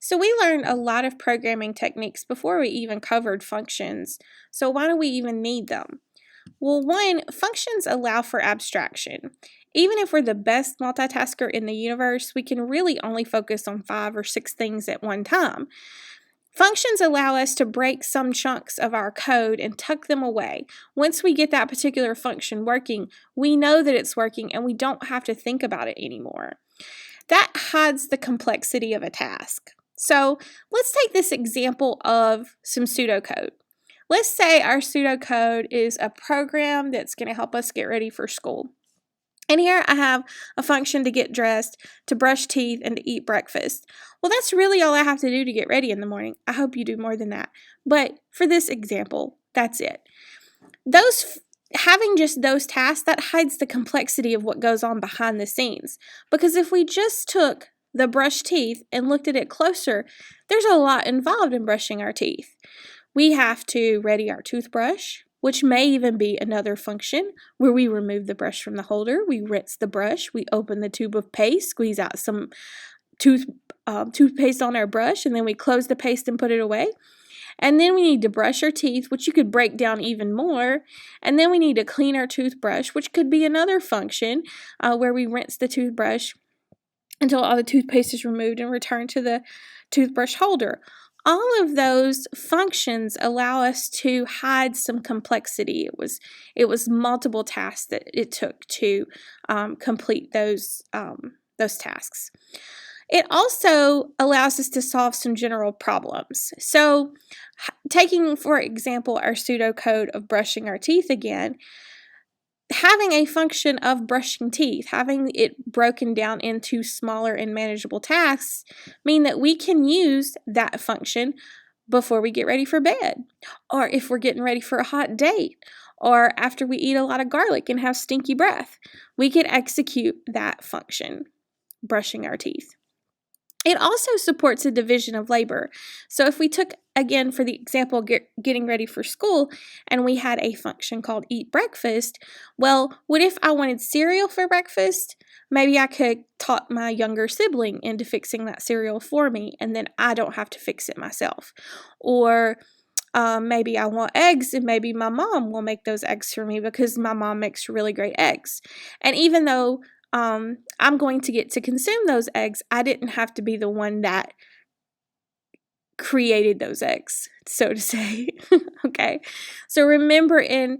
So we learned a lot of programming techniques before we even covered functions. So why do we even need them? Well, one, functions allow for abstraction. Even if we're the best multitasker in the universe, we can really only focus on 5 or 6 things at one time. Functions allow us to break some chunks of our code and tuck them away. Once we get that particular function working, we know that it's working and we don't have to think about it anymore. That hides the complexity of a task. So let's take this example of some pseudocode. Let's say our pseudocode is a program that's going to help us get ready for school. And here I have a function to get dressed, to brush teeth, and to eat breakfast. Well, that's really all I have to do to get ready in the morning. I hope you do more than that. But for this example, that's it. Having just those tasks, that hides the complexity of what goes on behind the scenes. Because if we just took the brush teeth and looked at it closer, there's a lot involved in brushing our teeth. We have to ready our toothbrush, which may even be another function where we remove the brush from the holder, we rinse the brush, we open the tube of paste, squeeze out some toothpaste on our brush, and then we close the paste and put it away. And then we need to brush our teeth, which you could break down even more. And then we need to clean our toothbrush, which could be another function where we rinse the toothbrush until all the toothpaste is removed and returned to the toothbrush holder. All of those functions allow us to hide some complexity. It was multiple tasks that it took to complete those tasks. It also allows us to solve some general problems. So taking, for example, our pseudocode of brushing our teeth again, having a function of brushing teeth, having it broken down into smaller and manageable tasks, mean that we can use that function before we get ready for bed, or if we're getting ready for a hot date, or after we eat a lot of garlic and have stinky breath. We can execute that function, brushing our teeth. It also supports a division of labor. So if we took, again, for the example, getting ready for school, and we had a function called eat breakfast, well, what if I wanted cereal for breakfast? Maybe I could talk my younger sibling into fixing that cereal for me, and then I don't have to fix it myself. Or maybe I want eggs, and maybe my mom will make those eggs for me because my mom makes really great eggs. And even though I'm going to get to consume those eggs, I didn't have to be the one that created those eggs, so to say. Okay, so remember, in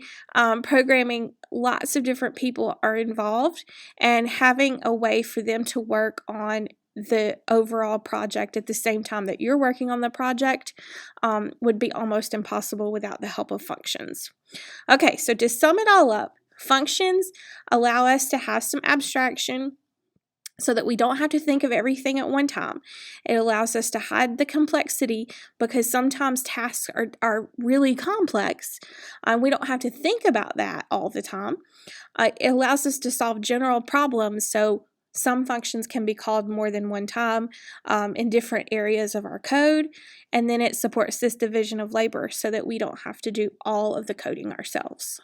programming, lots of different people are involved, and having a way for them to work on the overall project at the same time that you're working on the project would be almost impossible without the help of functions. Okay, so to sum it all up, functions allow us to have some abstraction so that we don't have to think of everything at one time. It allows us to hide the complexity because sometimes tasks are really complex. We don't have to think about that all the time. It allows us to solve general problems, so some functions can be called more than one time in different areas of our code. And then it supports this division of labor so that we don't have to do all of the coding ourselves.